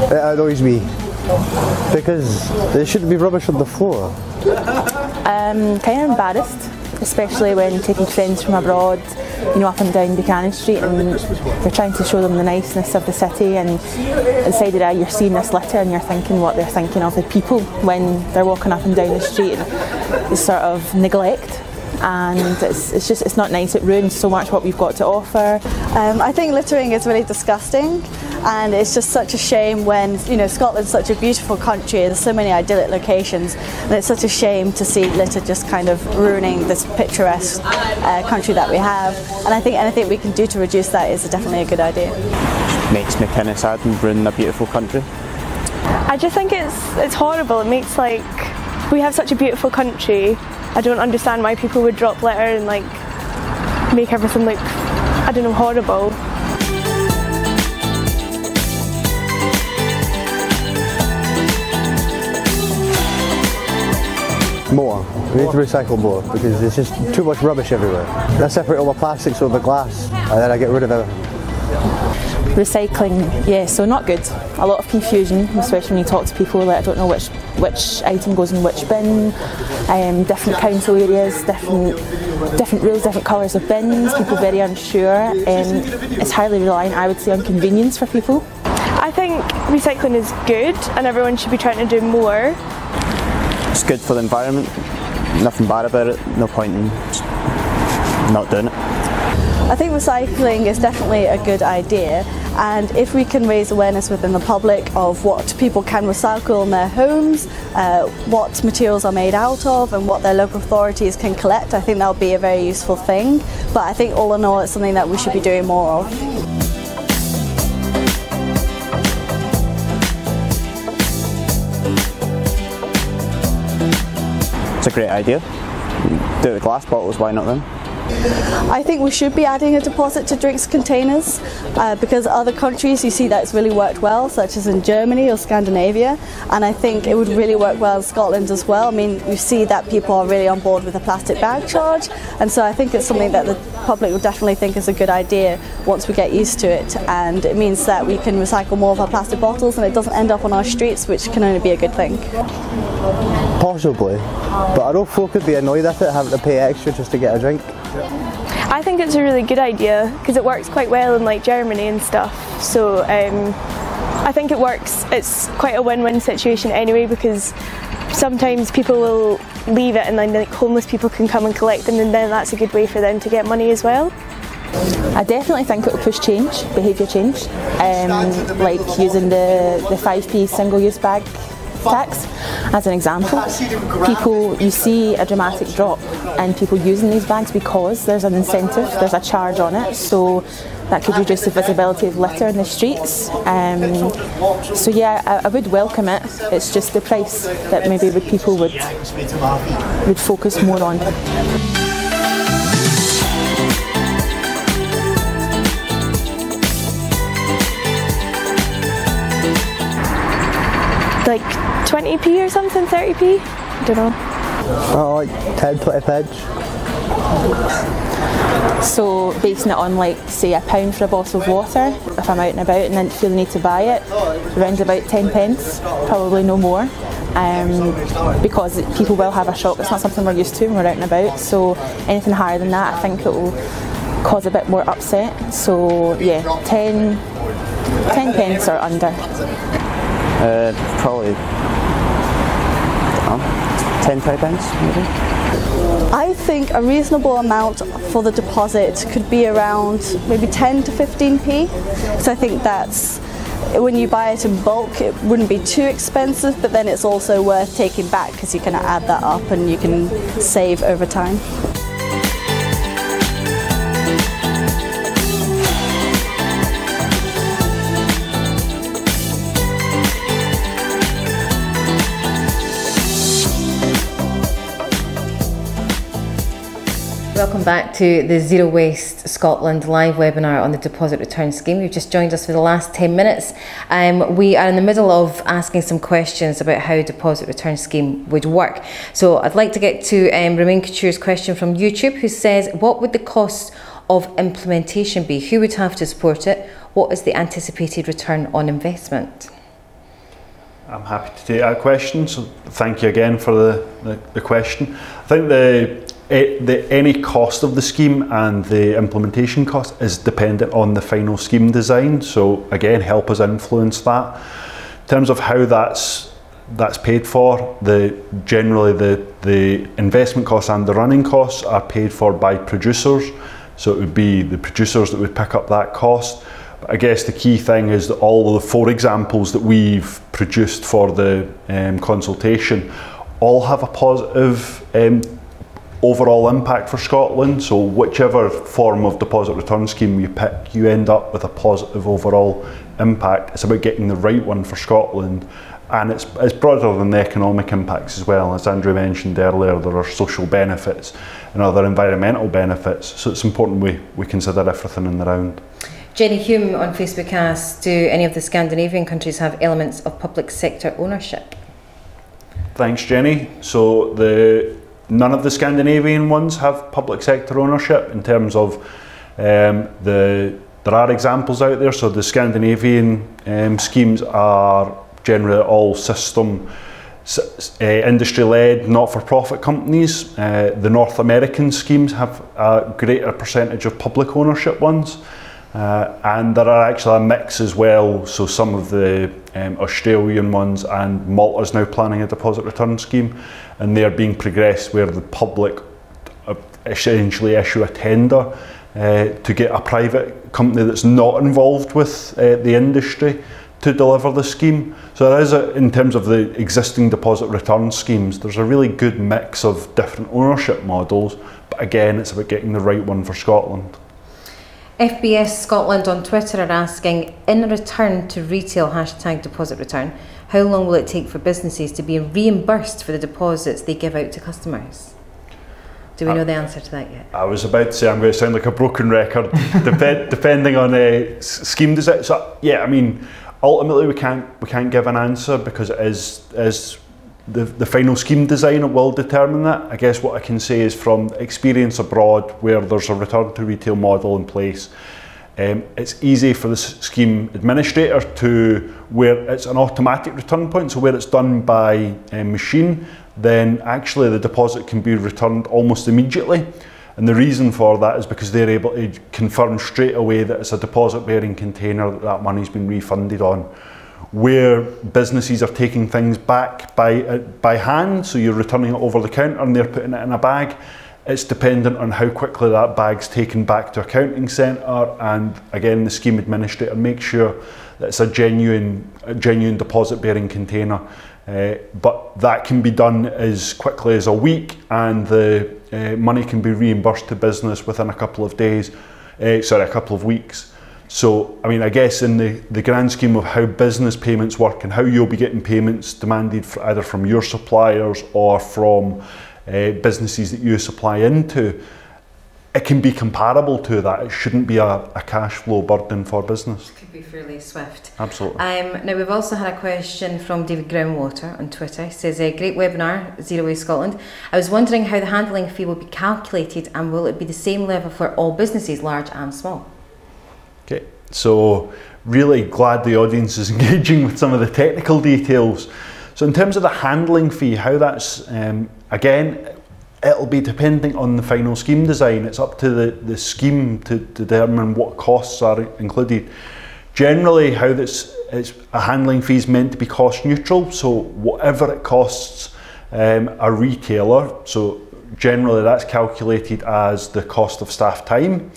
It annoys me because there shouldn't be rubbish on the floor. Kind of embarrassed, especially when taking friends from abroad, you know, up and down Buchanan Street, and you're trying to show them the niceness of the city, and inside of that you're seeing this litter and you're thinking what they're thinking of the people when they're walking up and down the street. This sort of neglect, and it's not nice. It ruins so much what we've got to offer. I think littering is really disgusting, and it's just such a shame when, you know, Scotland's such a beautiful country, there's so many idyllic locations, and it's such a shame to see litter just kind of ruining this picturesque country that we have. And I think anything we can do to reduce that is definitely a good idea. Makes me kind of sad and ruin a beautiful country. I just think it's horrible. It makes, like, we have such a beautiful country. I don't understand why people would drop litter and like make everything look, I don't know, horrible. More. We need to recycle more because there's just too much rubbish everywhere. I separate all the plastics from the glass and then I get rid of everything. Recycling, yeah, so not good. A lot of confusion, especially when you talk to people that don't know which item goes in which bin. Different council areas, different rules, different colours of bins. People very unsure. It's highly reliant, I would say, on convenience for people. I think recycling is good, and everyone should be trying to do more. It's good for the environment. Nothing bad about it. No point in not doing it. I think recycling is definitely a good idea, and if we can raise awareness within the public of what people can recycle in their homes, what materials are made out of and what their local authorities can collect, I think that would be a very useful thing. But I think all in all it's something that we should be doing more of. It's a great idea. Do it with glass bottles, why not then? I think we should be adding a deposit to drinks containers because other countries you see that it's really worked well, such as in Germany or Scandinavia, and I think it would really work well in Scotland as well. I mean, we see that people are really on board with the plastic bag charge, and so I think it's something that the public will definitely think is a good idea once we get used to it, and it means that we can recycle more of our plastic bottles and it doesn't end up on our streets, which can only be a good thing. Possibly, but I know folk could be annoyed at it, having to pay extra just to get a drink. I think it's a really good idea because it works quite well in like Germany and stuff, so I think it works. It's quite a win-win situation anyway, because sometimes people will leave it and then like homeless people can come and collect them, and then that's a good way for them to get money as well. I definitely think it will push change, behaviour change, like using the 5p single-use bag tax. As an example, you see a dramatic drop in people using these bags because there's an incentive, there's a charge on it, so that could reduce the visibility of litter in the streets. So yeah, I would welcome it. It's just the price that maybe people would focus more on. Like 20p or something, 30p? I don't know. Oh, like 10, 20 pence. So basing it on, like, say £1 for a bottle of water, if I'm out and about and then feel the need to buy it, around about 10 pence, probably no more. Because people will have a shock. It's not something we're used to when we're out and about, so anything higher than that I think it will cause a bit more upset. So yeah, 10 pence or under. Probably 10, 20 pence maybe. I think a reasonable amount for the deposit could be around maybe 10 to 15p. So I think that's, when you buy it in bulk, it wouldn't be too expensive, but then it's also worth taking back because you can add that up and you can save over time. Welcome back to the Zero Waste Scotland live webinar on the deposit return scheme. You've just joined us for the last 10 minutes. We are in the middle of asking some questions about how a deposit return scheme would work. So I'd like to get to Romain Couture's question from YouTube, who says, what would the cost of implementation be? Who would have to support it? What is the anticipated return on investment? I'm happy to take that question, so thank you again for the question. I think any cost of the scheme and the implementation cost is dependent on the final scheme design, so again, help us influence that. In terms of how that's paid for, generally the investment costs and the running costs are paid for by producers, so it would be the producers that would pick up that cost. But I guess the key thing is that all of the 4 examples that we've produced for the consultation all have a positive overall impact for Scotland, so whichever form of deposit return scheme you pick, you end up with a positive overall impact. It's about getting the right one for Scotland, and it's broader than the economic impacts as well. As Andrew mentioned earlier, there are social benefits and other environmental benefits, so it's important we consider everything in the round. Jenny Hume on Facebook asks, do any of the Scandinavian countries have elements of public sector ownership? Thanks, Jenny. So none of the Scandinavian ones have public sector ownership in terms of there are examples out there. So the Scandinavian schemes are generally all system industry-led, not-for-profit companies. The North American schemes have a greater percentage of public ownership ones. And there are actually a mix as well, so some of the Australian ones, and Malta's now planning a deposit return scheme, and they're being progressed where the public essentially issue a tender to get a private company that's not involved with the industry to deliver the scheme. So there is, in terms of the existing deposit return schemes, there's a really good mix of different ownership models, but again, it's about getting the right one for Scotland. FBS Scotland on Twitter are asking, in return to retail #deposit return, how long will it take for businesses to be reimbursed for the deposits they give out to customers? Do we know the answer to that yet? I was about to say I'm going to sound like a broken record, depending on scheme design. So yeah, I mean, ultimately we can't give an answer because it is the final scheme design will determine that. I guess what I can say is from experience abroad where there's a return to retail model in place, it's easy for the scheme administrator to, where it's an automatic return point, so where it's done by machine, then actually the deposit can be returned almost immediately. And the reason for that is because they're able to confirm straight away that it's a deposit bearing container that money's been refunded on. Where businesses are taking things back by hand, so you're returning it over the counter and they're putting it in a bag, it's dependent on how quickly that bag's taken back to accounting centre, and again the scheme administrator makes sure that it's a genuine deposit bearing container. but that can be done as quickly as a week, and the money can be reimbursed to business within a couple of days, a couple of weeks. So, I mean, I guess in the grand scheme of how business payments work and how you'll be getting payments demanded either from your suppliers or from businesses that you supply into, it can be comparable to that. It shouldn't be a cash flow burden for business. It could be fairly swift. Absolutely. Now, we've also had a question from David Groundwater on Twitter. He says, great webinar, Zero Waste Scotland. I was wondering how the handling fee will be calculated, and will it be the same level for all businesses, large and small? Okay, so really glad the audience is engaging with some of the technical details. So in terms of the handling fee, how that's, again, it'll be depending on the final scheme design. It's up to the scheme to determine what costs are included. Generally, how it's a handling fee is meant to be cost neutral, so whatever it costs a retailer, so generally that's calculated as the cost of staff time,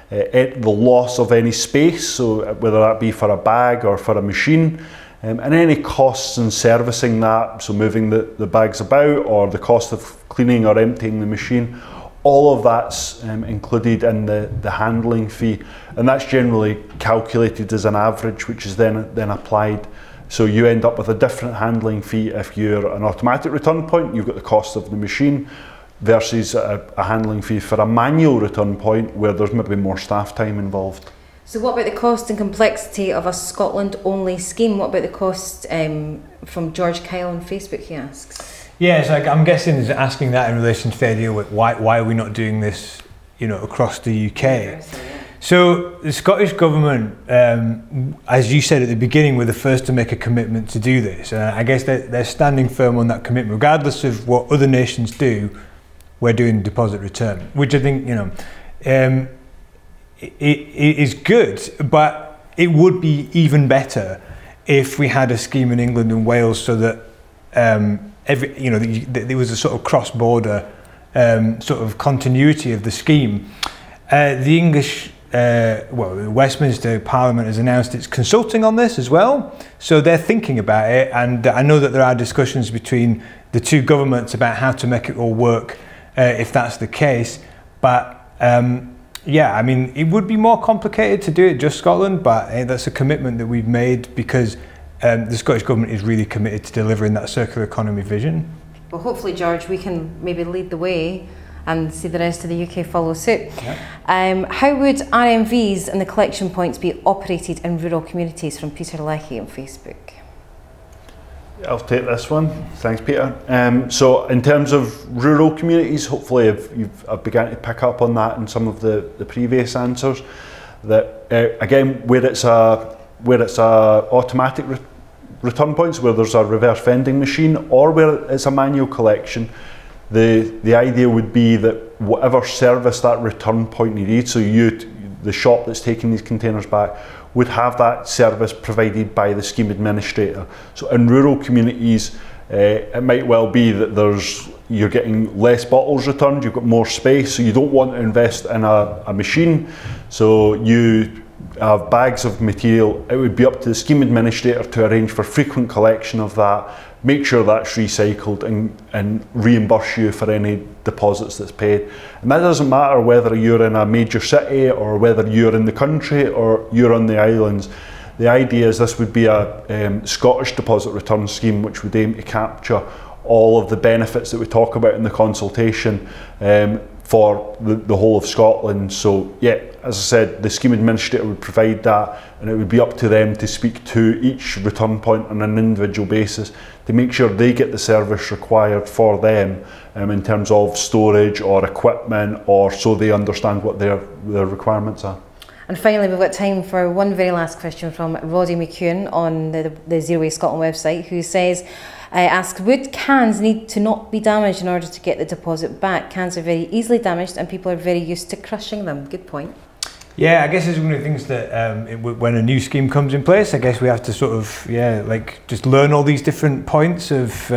the loss of any space, so whether that be for a bag or for a machine, and any costs in servicing that, so moving the bags about, or the cost of cleaning or emptying the machine, all of that's included in the handling fee, and that's generally calculated as an average, which is then applied. So you end up with a different handling fee if you're an automatic return point. You've got the cost of the machine versus a handling fee for a manual return point where there's maybe more staff time involved. So what about the cost and complexity of a Scotland-only scheme? What about the cost from George Kyle on Facebook, he asks? Yeah, so I'm guessing he's asking that in relation to the idea with why are we not doing this, you know, across the UK? So the Scottish Government, as you said at the beginning, were the first to make a commitment to do this. I guess they're standing firm on that commitment, regardless of what other nations do. We're doing deposit return, which I think, you know, it is good, but it would be even better if we had a scheme in England and Wales, so that there was a sort of cross-border sort of continuity of the scheme. The English, the Westminster Parliament has announced it's consulting on this as well, so they're thinking about it, and I know that there are discussions between the two governments about how to make it all work if that's the case, but yeah, I mean, it would be more complicated to do it just Scotland, but that's a commitment that we've made because the Scottish Government is really committed to delivering that circular economy vision. Well, hopefully, George, we can maybe lead the way and see the rest of the UK follow suit. Yeah. How would RMVs and the collection points be operated in rural communities? From Peter Leckie on Facebook. I'll take this one. Thanks, Peter. So in terms of rural communities, hopefully I've begun to pick up on that in some of the previous answers. That again, where it's a automatic return points, where there's a reverse vending machine, or where it's a manual collection, the idea would be that whatever service that return point needs, so the shop that's taking these containers back, would have that service provided by the scheme administrator. So in rural communities, it might well be that you're getting less bottles returned, you've got more space, so you don't want to invest in a machine. So you have bags of material, it would be up to the scheme administrator to arrange for frequent collection of that, make sure that's recycled and reimburse you for any deposits that's paid. And that doesn't matter whether you're in a major city or whether you're in the country or you're on the islands. The idea is this would be a Scottish deposit return scheme which would aim to capture all of the benefits that we talk about in the consultation for the whole of Scotland. So yeah, as I said, the scheme administrator would provide that, and it would be up to them to speak to each return point on an individual basis to make sure they get the service required for them in terms of storage or equipment, or so they understand what their requirements are. And finally, we've got time for one very last question from Roddy McEwen on the Zero Waste Scotland website, who says, asks, would cans need to not be damaged in order to get the deposit back? Cans are very easily damaged and people are very used to crushing them. Good point. Yeah, I guess it's one of the things that when a new scheme comes in place, I guess we have to sort of, just learn all these different points of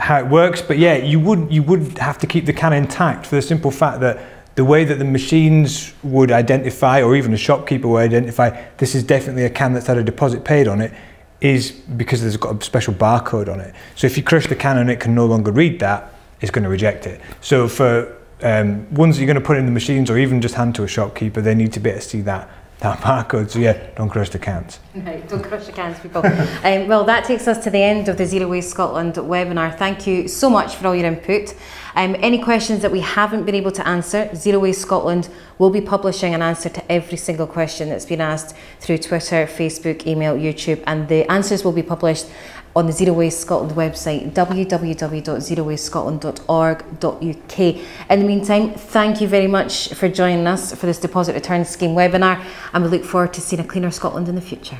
how it works. But yeah, you would have to keep the can intact for the simple fact that the way that the machines would identify, or even a shopkeeper would identify, this is definitely a can that's had a deposit paid on it, is because there's got a special barcode on it. So if you crush the can and it can no longer read that, it's going to reject it. So for ones that you're going to put in the machines or even just hand to a shopkeeper, they need to be able to see that barcode. So yeah, don't crush the cans. Right, don't crush the cans, people. Well, that takes us to the end of the Zero Waste Scotland webinar. Thank you so much for all your input. Any questions that we haven't been able to answer, Zero Waste Scotland will be publishing an answer to every single question that's been asked through Twitter, Facebook, email, YouTube, and the answers will be published on the Zero Waste Scotland website, www.zerowastescotland.org.uk. In the meantime, thank you very much for joining us for this Deposit Return Scheme webinar, and we look forward to seeing a cleaner Scotland in the future.